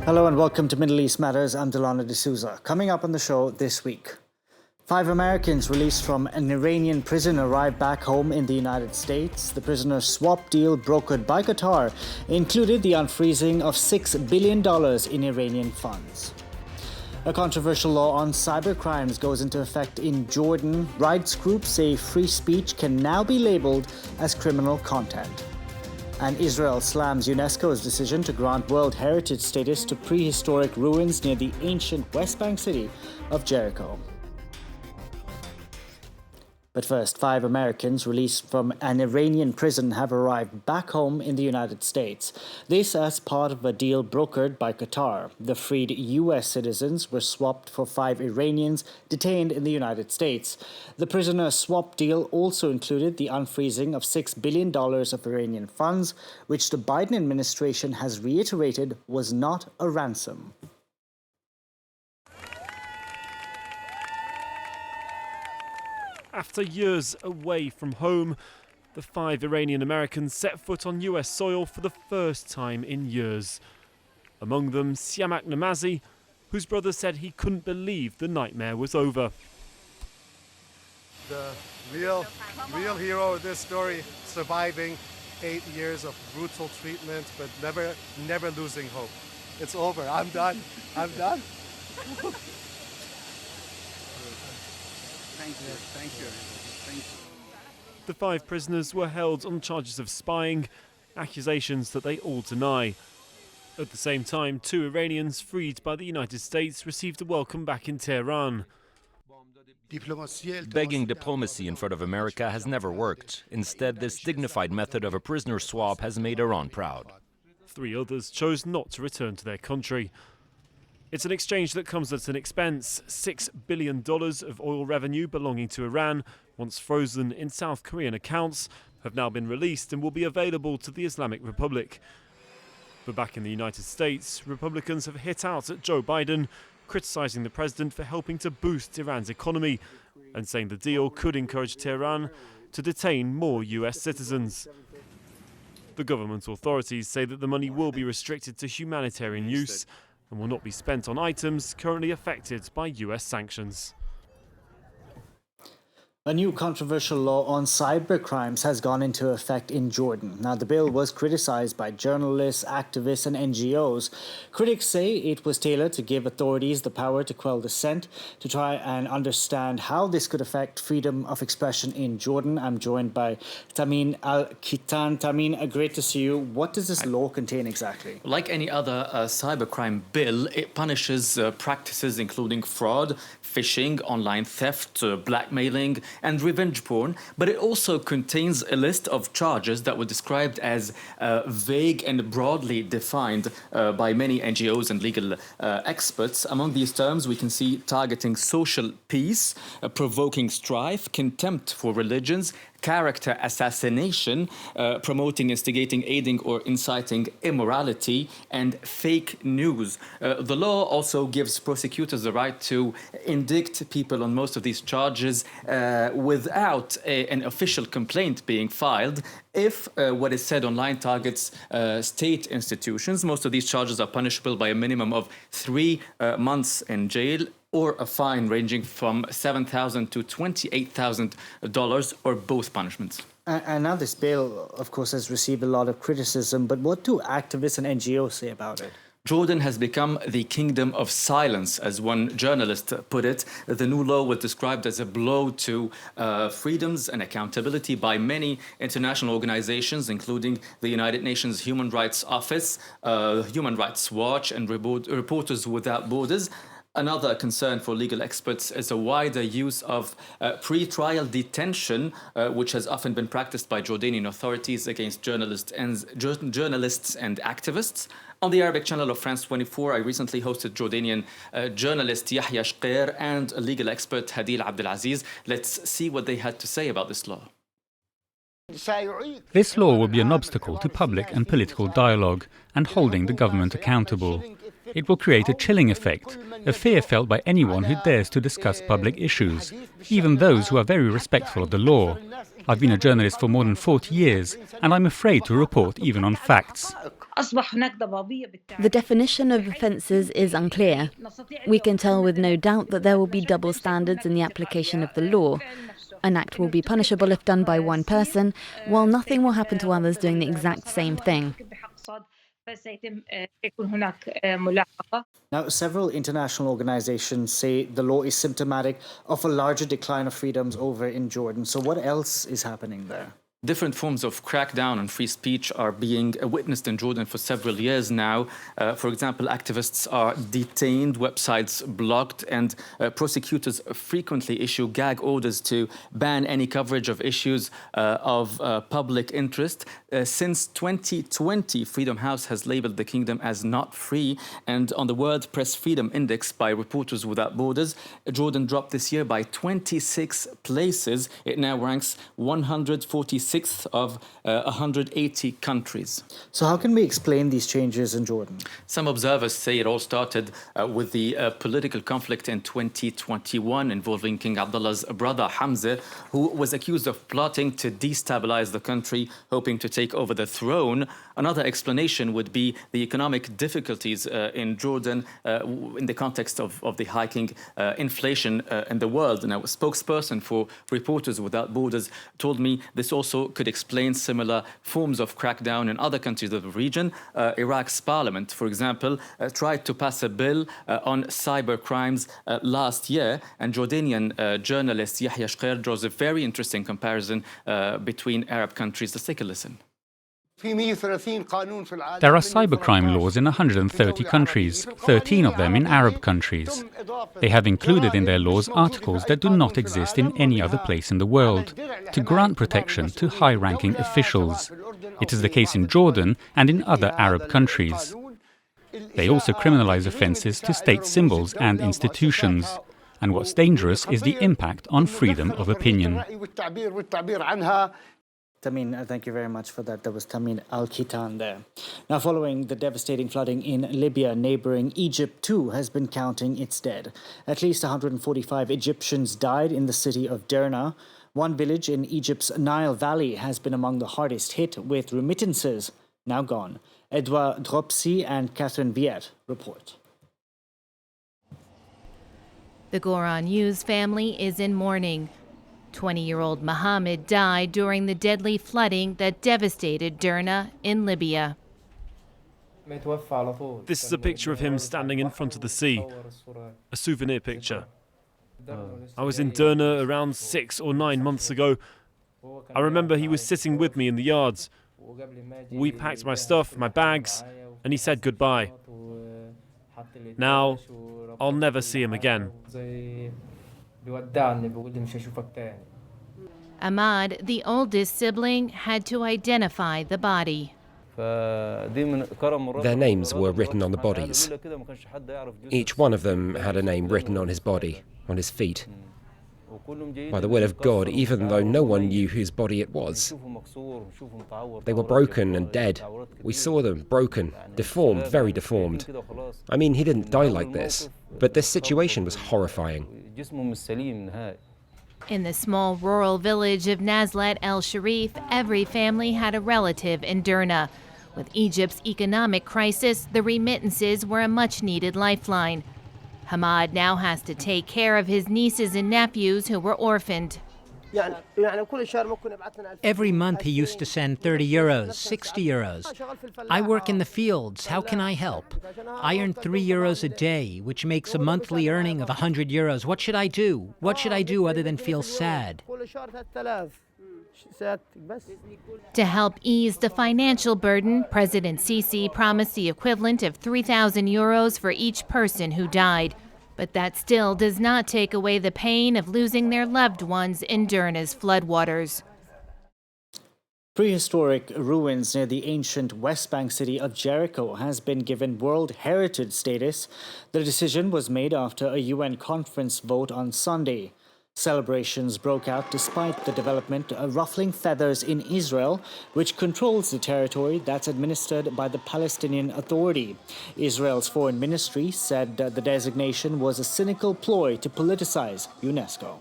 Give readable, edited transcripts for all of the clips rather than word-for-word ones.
Hello and welcome to Middle East Matters. I'm Delano D'Souza. Coming up on the show this week, 5 Americans released from an Iranian prison arrived back home in the United States. The prisoner swap deal brokered by Qatar included the unfreezing of $6 billion in Iranian funds. A controversial law on cybercrimes goes into effect in Jordan. Rights groups say free speech can now be labeled as criminal content. And Israel slams UNESCO's decision to grant World Heritage status to prehistoric ruins near the ancient West Bank city of Jericho. But first, 5 Americans released from an Iranian prison have arrived back home in the United States. This as part of a deal brokered by Qatar. The freed U.S. citizens were swapped for 5 Iranians detained in the United States. The prisoner swap deal also included the unfreezing of $6 billion of Iranian funds, which the Biden administration has reiterated was not a ransom. After years away from home, the 5 Iranian Americans set foot on US soil for the first time in years. Among them, Siamak Namazi, whose brother said he couldn't believe the nightmare was over. The real hero of this story, surviving 8 years of brutal treatment, but never losing hope. It's over. I'm done. Thank you. The 5 prisoners were held on charges of spying, accusations that they all deny. At the same time, 2 Iranians freed by the United States received a welcome back in Tehran. Begging diplomacy in front of America has never worked. Instead, this dignified method of a prisoner swap has made Iran proud. 3 others chose not to return to their country. It's an exchange that comes at an expense. $6 billion of oil revenue belonging to Iran, once frozen in South Korean accounts, have now been released and will be available to the Islamic Republic. But back in the United States, Republicans have hit out at Joe Biden, criticising the president for helping to boost Iran's economy and saying the deal could encourage Tehran to detain more US citizens. The government authorities say that the money will be restricted to humanitarian use and will not be spent on items currently affected by US sanctions. A new controversial law on cybercrimes has gone into effect in Jordan. Now, the bill was criticized by journalists, activists, and NGOs. Critics say it was tailored to give authorities the power to quell dissent, to try and understand how this could affect freedom of expression in Jordan. I'm joined by Tamin Al-Kitan. Tamin, great to see you. What does this law contain exactly? Like any other cybercrime bill, it punishes practices including fraud, phishing, online theft, blackmailing, and revenge porn, but it also contains a list of charges that were described as vague and broadly defined by many NGOs and legal experts. Among these terms, we can see targeting social peace, provoking strife, contempt for religions, character assassination, promoting, instigating, aiding, or inciting immorality, and fake news. The law also gives prosecutors the right to indict people on most of these charges without an official complaint being filed if what is said online targets state institutions. Most of these charges are punishable by a minimum of 3 months in jail or a fine ranging from $7,000 to $28,000 or both punishments. And now this bill, of course, has received a lot of criticism, but what do activists and NGOs say about it? Jordan has become the kingdom of silence, as one journalist put it. The new law was described as a blow to freedoms and accountability by many international organizations, including the United Nations Human Rights Office, Human Rights Watch, and Reporters Without Borders. Another concern for legal experts is a wider use of pre-trial detention, which has often been practiced by Jordanian authorities against journalists and activists. On the Arabic channel of France 24, I recently hosted Jordanian journalist Yahya Shqir and legal expert Hadil Abdelaziz. Let's see what they had to say about this law. This law will be an obstacle to public and political dialogue and holding the government accountable. It will create a chilling effect, a fear felt by anyone who dares to discuss public issues, even those who are very respectful of the law. I've been a journalist for more than 40 years, and I'm afraid to report even on facts. The definition of offences is unclear. We can tell with no doubt that there will be double standards in the application of the law. An act will be punishable if done by one person, while nothing will happen to others doing the exact same thing. Now, several international organizations say the law is symptomatic of a larger decline of freedoms over in Jordan. So what else is happening there? Different forms of crackdown on free speech are being witnessed in Jordan for several years now. For example, activists are detained, websites blocked, and prosecutors frequently issue gag orders to ban any coverage of issues of public interest. Since 2020, Freedom House has labeled the kingdom as not free, and on the World Press Freedom Index by Reporters Without Borders, Jordan dropped this year by 26 places. It now ranks 146th of 180 countries. So how can we explain these changes in Jordan? Some observers say it all started with the political conflict in 2021 involving King Abdullah's brother Hamza, who was accused of plotting to destabilize the country, hoping to take over the throne. Another explanation would be the economic difficulties in Jordan in the context of the hiking inflation in the world. Now, a spokesperson for Reporters Without Borders told me this also could explain similar forms of crackdown in other countries of the region. Iraq's parliament, for example, tried to pass a bill on cybercrimes last year, and Jordanian journalist Yahya Shqair draws a very interesting comparison between Arab countries. Let's take a listen. There are cybercrime laws in 130 countries, 13 of them in Arab countries. They have included in their laws articles that do not exist in any other place in the world, to grant protection to high-ranking officials. It is the case in Jordan and in other Arab countries. They also criminalize offences to state symbols and institutions. And what's dangerous is the impact on freedom of opinion. Tamin, thank you very much for that. That was Tamin Al-Khitan there. Now, following the devastating flooding in Libya, neighboring Egypt too has been counting its dead. At least 145 Egyptians died in the city of Derna. One village in Egypt's Nile Valley has been among the hardest hit, with remittances now gone. Edouard Dropsy and Catherine Viet report. The Goran Hughes family is in mourning. 20-year-old Mohammed died during the deadly flooding that devastated Derna in Libya. This is a picture of him standing in front of the sea, a souvenir picture. I was in Derna around 6 or 9 months ago. I remember he was sitting with me in the yards. We packed my stuff, my bags, and he said goodbye. Now, I'll never see him again. Ahmad, the oldest sibling, had to identify the body. Their names were written on the bodies. Each one of them had a name written on his body, on his feet. By the will of God, even though no one knew whose body it was. They were broken and dead. We saw them broken, deformed, very deformed. I mean, he didn't die like this, but this situation was horrifying. In the small rural village of Nazlat El Sharif, every family had a relative in Derna. With Egypt's economic crisis, the remittances were a much-needed lifeline. Hamad now has to take care of his nieces and nephews who were orphaned. Every month he used to send 30 euros, 60 euros. I work in the fields. How can I help? I earn 3 euros a day, which makes a monthly earning of 100 euros. What should I do? What should I do other than feel sad? To help ease the financial burden, President Sisi promised the equivalent of 3,000 euros for each person who died. But that still does not take away the pain of losing their loved ones in Derna's floodwaters. Prehistoric ruins near the ancient West Bank city of Jericho has been given World Heritage status. The decision was made after a UN conference vote on Sunday. Celebrations broke out despite the development of ruffling feathers in Israel, which controls the territory that's administered by the Palestinian Authority. Israel's foreign ministry said the designation was a cynical ploy to politicize UNESCO.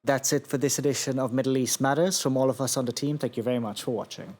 That's it for this edition of Middle East Matters. From all of us on the team, thank you very much for watching.